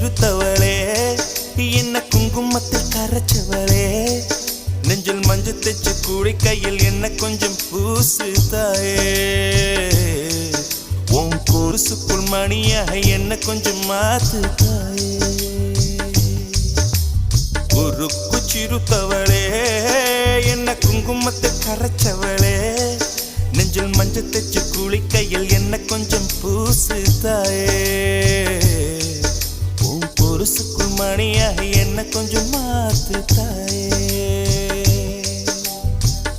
சிறுத்தவளே என்ன குங்குமத்தில் கரைச்சவளே நெஞ்சில் மஞ்சள் தைச்சு கூடி கையில் என்ன கொஞ்சம் பூசு தாயே உன் கொலுசுக்குள் மணியாக என்ன கொஞ்சம் மாத்து தாயே உருக்கு சிறுத்தவளே என்ன குங்குமத்தை கரைச்சவளே